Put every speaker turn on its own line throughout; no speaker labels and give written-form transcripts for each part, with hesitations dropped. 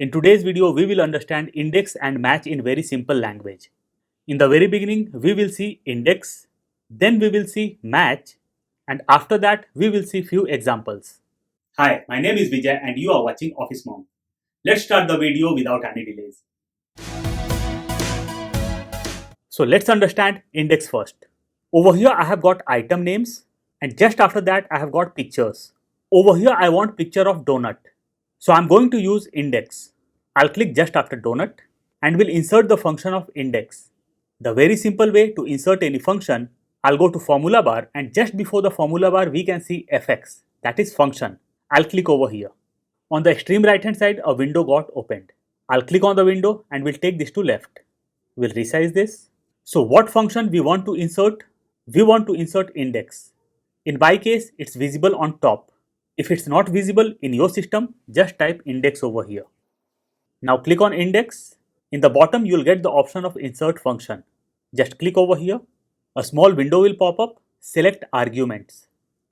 In today's video, we will understand index and match in very simple language. In the very beginning, we will see index, then we will see match, and after that, we will see few examples. Hi, my name is Vijay and you are watching Office Mom. Let's start the video without any delays. So let's understand index first. Over here, I have got item names, and just after that, I have got pictures. Over here, I want picture of donut. So I'm going to use index. I'll click just after donut and will insert the function of index. The very simple way to insert any function, I'll go to formula bar and just before the formula bar we can see fx, that is function. I'll click over here. On the extreme right hand side a window got opened. I'll click on the window and we'll take this to left. We'll resize this. So what function we want to insert? We want to insert index. In my case it's visible on top. If it's not visible in your system, just type index over here. Now click on index. In the bottom you will get the option of insert function. Just click over here. A small window will pop up. Select arguments.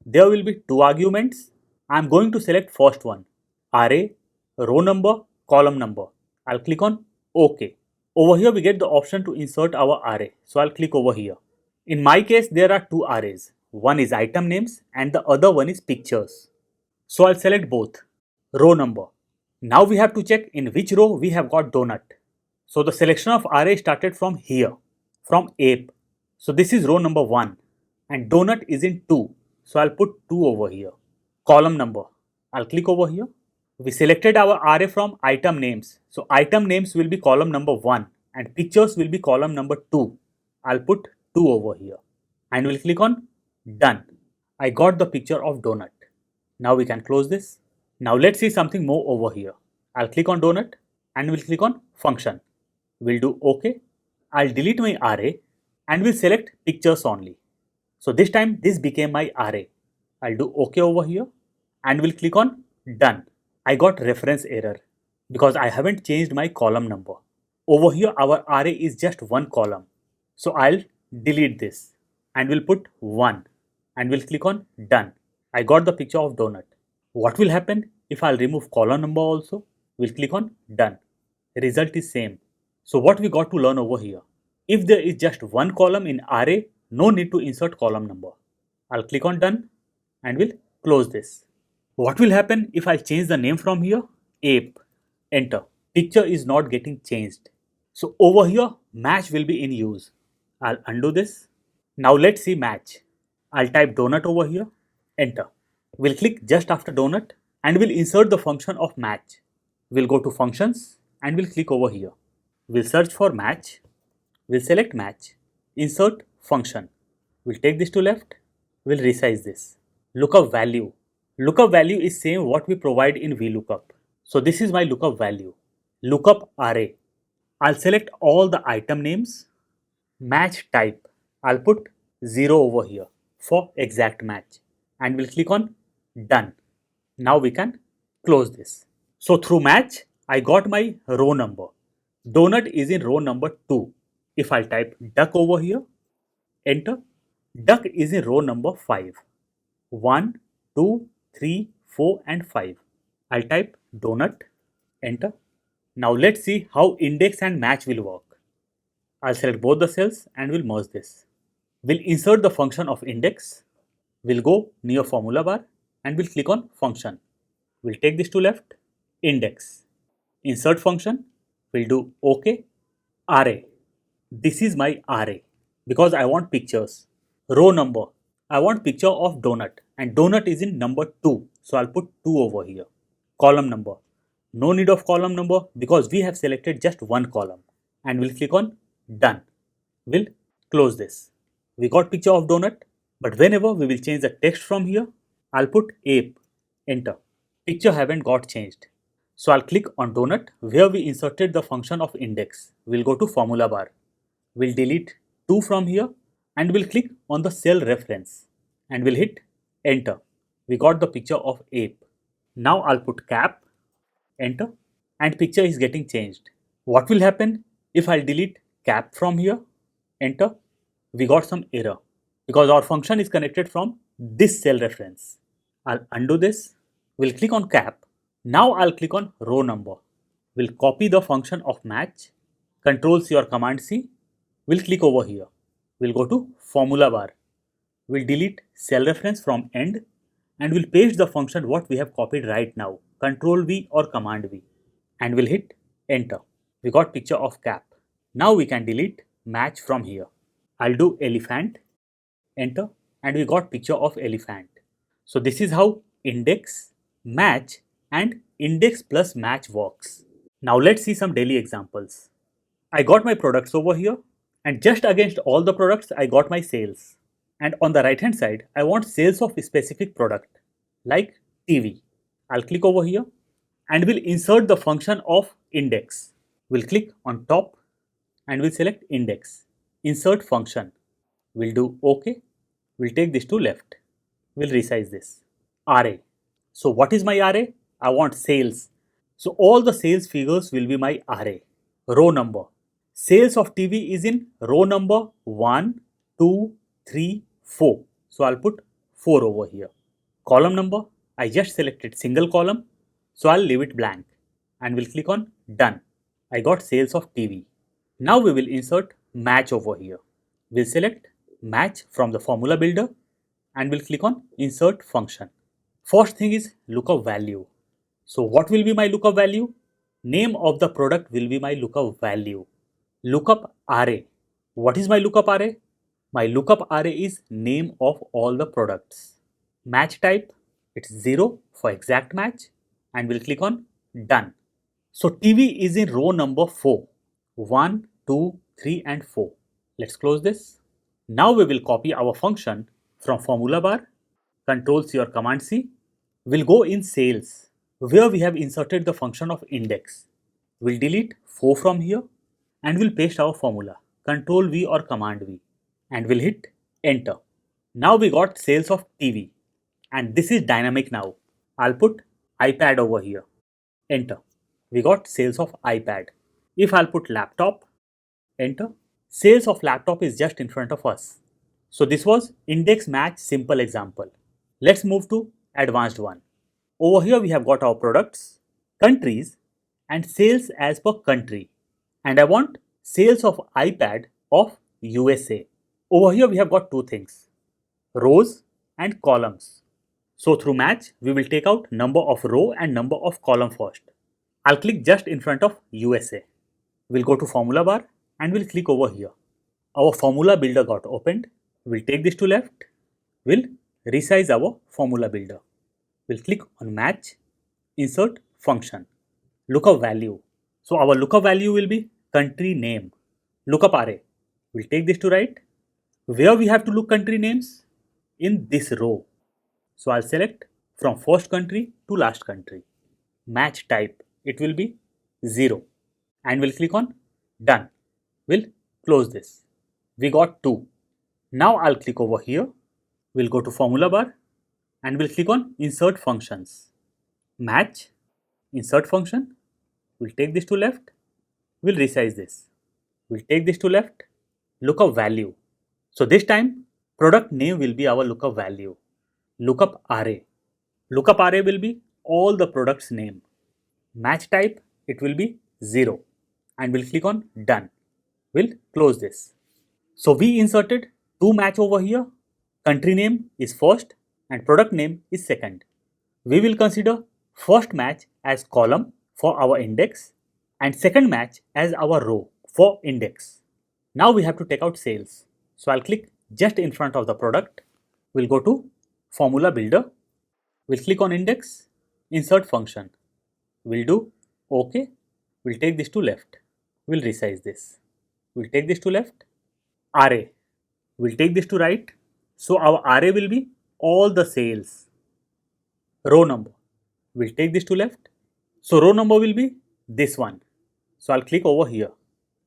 There will be two arguments. I am going to select first one. Array, row number, column number. I'll click on OK. Over here we get the option to insert our array. So I'll click over here. In my case there are two arrays. One is item names and the other one is pictures. So I'll select both. Row number. Now we have to check in which row we have got donut. So the selection of array started from here, from ape. So this is row number 1 and donut is in 2. So I'll put 2 over here. Column number. I'll click over here. We selected our array from item names. So item names will be column number 1 and pictures will be column number 2. I'll put 2 over here and we'll click on done. I got the picture of donut. Now we can close this. Now let's see something more over here. I'll click on donut and we'll click on function. We'll do OK. I'll delete my array and we'll select pictures only. So this time this became my array. I'll do OK over here and we'll click on done. I got reference error because I haven't changed my column number. Over here our array is just one column. So I'll delete this and we'll put 1 and we'll click on done. I got the picture of donut. What will happen if I'll remove column number also? We'll click on done. Result is same. So what we got to learn over here? If there is just one column in array, no need to insert column number. I'll click on done and we'll close this. What will happen if I change the name from here? Ape. Enter. Picture is not getting changed. So over here match will be in use. I'll undo this. Now let's see match. I'll type donut over here. Enter. We'll click just after donut and we'll insert the function of match. We'll go to functions and we'll click over here. We'll search for match. We'll select match. Insert function. We'll take this to left. We'll resize this. Lookup value. Lookup value is same what we provide in VLOOKUP. So this is my lookup value. Lookup array. I'll select all the item names. Match type. I'll put 0 over here for exact match. And we'll click on done. Now we can close this. So through match, I got my row number. Donut is in row number 2. If I type duck over here, enter. Duck is in row number 5. 1, 2, 3, 4 and 5. I'll type donut, enter. Now let's see how index and match will work. I'll select both the cells and we'll merge this. We'll insert the function of index. We'll go near formula bar and we'll click on function. We'll take this to left, index, insert function, we'll do OK, array. This is my array because I want pictures. Row number, I want picture of donut and donut is in number 2. So I'll put 2 over here. Column number, no need of column number because we have selected just one column and we'll click on done. We'll close this. We got picture of donut. But whenever we will change the text from here, I'll put ape, enter. Picture haven't got changed. So I'll click on donut where we inserted the function of index. We'll go to formula bar. We'll delete 2 from here and we'll click on the cell reference and we'll hit enter. We got the picture of ape. Now I'll put cap, enter, and picture is getting changed. What will happen if I'll delete cap from here, enter? We got some error. Because our function is connected from this cell reference. I'll undo this. We'll click on cap. Now I'll click on row number. We'll copy the function of match, controls your command C, we'll click over here. We'll go to formula bar. We'll delete cell reference from end and we'll paste the function what we have copied right now, control V or command V, and we'll hit enter. We got picture of cap. Now we can delete match from here. I'll do elephant, enter, and we got picture of elephant. So this is how index, match and index plus match works. Now let's see some daily examples. I got my products over here and just against all the products I got my sales. And on the right hand side I want sales of a specific product like TV. I'll click over here and we'll insert the function of index. We'll click on top and we'll select index. Insert function. We'll do OK. We'll take this to left. We'll resize this. Array. So what is my array? I want sales. So all the sales figures will be my array. Row number. Sales of TV is in row number 1, 2, 3, 4. So I'll put 4 over here. Column number. I just selected single column. So I'll leave it blank. And we'll click on done. I got sales of TV. Now we will insert match over here. We'll select match from the formula builder and we'll click on insert function. First thing is lookup value. So what will be my lookup value? Name of the product will be my lookup value. Lookup array. What is my lookup array? My lookup array is name of all the products. Match type, it's 0 for exact match and we'll click on done. So TV is in row number 4. 1, 2, 3 and 4. Let's close this. Now we will copy our function from formula bar, controls your command C. We'll go in sales where we have inserted the function of index. We'll delete 4 from here and we'll paste our formula, control V or command V, and we'll hit enter. Now we got sales of TV and this is dynamic now. I'll put iPad over here, enter. We got sales of iPad. If I'll put laptop, enter. Sales of laptop is just in front of us. So this was index match simple example. Let's move to advanced one. Over here we have got our products, countries and sales as per country. And I want sales of iPad of USA. Over here we have got two things, rows and columns. So through match we will take out number of row and number of column first. I'll click just in front of USA. We'll go to formula bar and we'll click over here. Our formula builder got opened. We'll take this to left. We'll resize our formula builder. We'll click on match, insert function, lookup value. So our lookup value will be country name, lookup array. We'll take this to right. Where we have to look country names? In this row. So I'll select from first country to last country. Match type, it will be 0 and we'll click on done. We'll close this. We got 2. Now I'll click over here. We'll go to formula bar and we'll click on insert functions. Match, insert function. We'll take this to left. We'll resize this. We'll take this to left. Lookup value. So this time product name will be our lookup value. Lookup array. Lookup array will be all the products name. Match type, it will be 0 and we'll click on done. We'll close this. So we inserted 2 match over here. Country name is first and product name is second. We will consider first match as column for our index and second match as our row for index. Now we have to take out sales. So I'll click just in front of the product. We'll go to formula builder. We'll click on index, insert function. We'll do OK. We'll take this to left. We'll resize this. We'll take this to left. Array. We'll take this to right. So our array will be all the sales. Row number. We'll take this to left. So row number will be this one. So I'll click over here.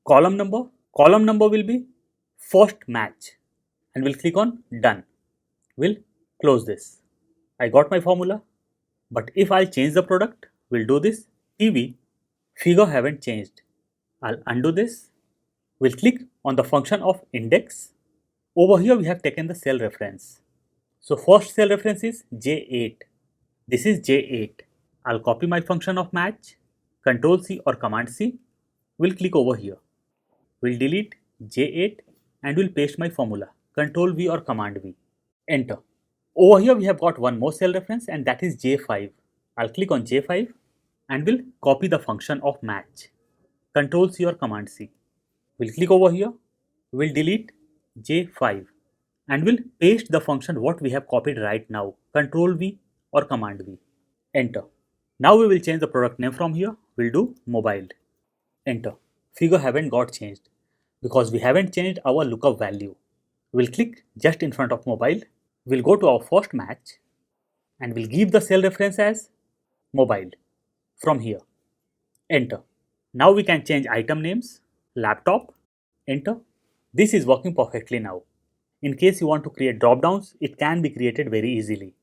Column number. Column number will be first match. And we'll click on done. We'll close this. I got my formula. But if I change the product, we'll do this. TV, figure haven't changed. I'll undo this. We'll click on the function of index. Over here we have taken the cell reference. So first cell reference is J8. This is J8. I'll copy my function of match, Control C or Command C. We'll click over here. We'll delete J8 and we'll paste my formula. Control V or Command V. Enter. Over here we have got one more cell reference and that is J5. I'll click on J5 and we'll copy the function of match. Control C or Command C. We'll click over here. We'll delete J5 and we'll paste the function what we have copied right now. Control V or Command V. Enter. Now we will change the product name from here. We'll do mobile. Enter. Figure haven't got changed because we haven't changed our lookup value. We'll click just in front of mobile. We'll go to our first match and we'll give the cell reference as mobile from here. Enter. Now we can change item names. Laptop. Enter. This is working perfectly now. In case you want to create drop downs, it can be created very easily.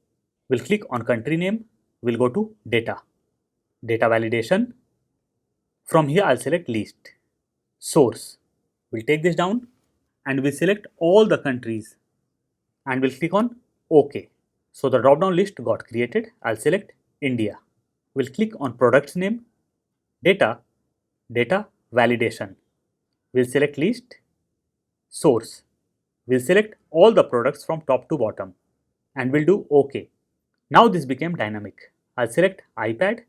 We'll click on country name. We'll go to data. Data validation. From here I'll select list. Source. We'll take this down and we'll select all the countries and we'll click on OK. So the drop down list got created. I'll select India. We'll click on products name, data, data validation. We'll select list, source. We'll select all the products from top to bottom and we'll do OK. Now this became dynamic. I'll select iPad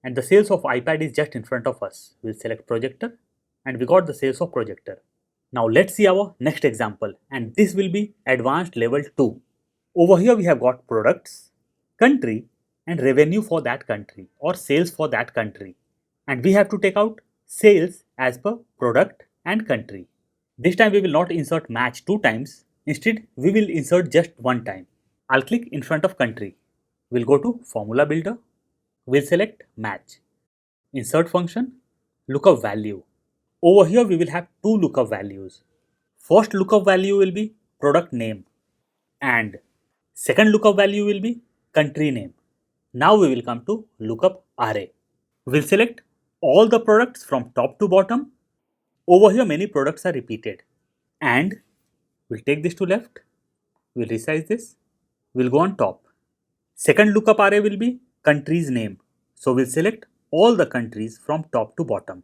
and the sales of iPad is just in front of us. We'll select projector and we got the sales of projector. Now let's see our next example and this will be advanced level 2. Over here we have got products, country and revenue for that country or sales for that country. And we have to take out sales as per product and country. This time we will not insert match 2 times. Instead we will insert just 1 time. I'll click in front of country. We'll go to formula builder. We'll select match. Insert function, lookup value. Over here we will have 2 lookup values. First lookup value will be product name and second lookup value will be country name. Now we will come to lookup array. We'll select all the products from top to bottom. Over here many products are repeated and we'll take this to left. We'll resize this. We'll go on top. Second lookup array will be country's name. So we'll select all the countries from top to bottom.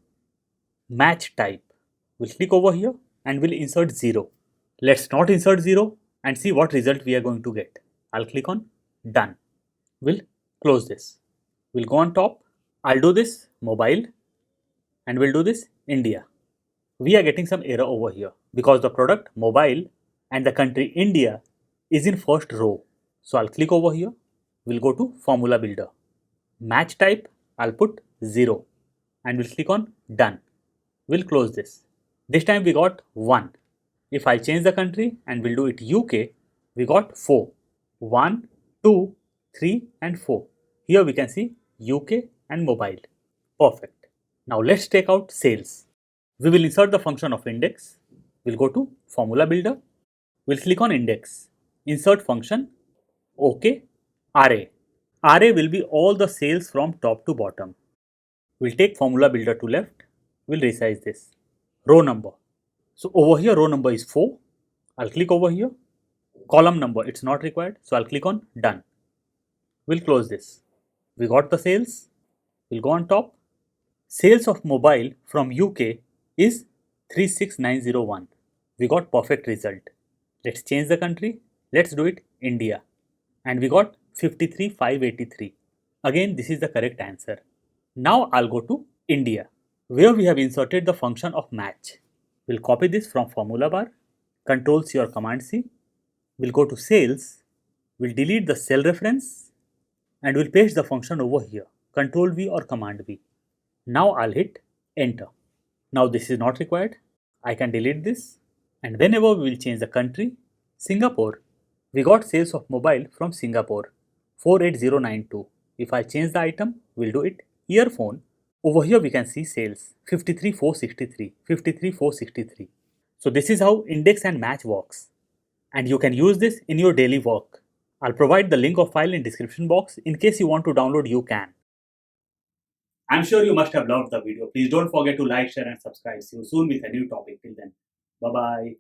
Match type. We'll click over here and we'll insert 0. Let's not insert 0 and see what result we are going to get. I'll click on done. We'll close this. We'll go on top. I'll do this mobile and we'll do this India. We are getting some error over here because the product mobile and the country India is in first row. So I'll click over here. We'll go to formula builder. Match type, I'll put 0 and we'll click on done. We'll close this. This time we got 1. If I change the country and we'll do it UK, we got 4. 1, 2, 3 and 4. Here we can see UK and mobile. Perfect. Now let's take out sales. We will insert the function of index. We'll go to formula builder. We'll click on index. Insert function. OK. Array. Array will be all the sales from top to bottom. We'll take formula builder to left. We'll resize this. Row number. So over here row number is 4. I'll click over here. Column number, it's not required. So I'll click on done. We'll close this. We got the sales. We'll go on top. Sales of mobile from UK is 36901. We got perfect result. Let's change the country. Let's do it India. And we got 53,583. Again, this is the correct answer. Now I'll go to India, where we have inserted the function of match. We'll copy this from formula bar, Control C or Command C. We'll go to sales. We'll delete the cell reference and we'll paste the function over here, Control V or Command V. Now I'll hit enter. Now this is not required. I can delete this. And whenever we will change the country, Singapore, we got sales of mobile from Singapore, 48092. If I change the item, we'll do it earphone. Over here we can see sales 53,463, 53,463. So this is how index and match works. And you can use this in your daily work. I'll provide the link of file in description box. In case you want to download, you can. I'm sure you must have loved the video. Please don't forget to like, share and subscribe. See you soon with a new topic. Till then, bye-bye.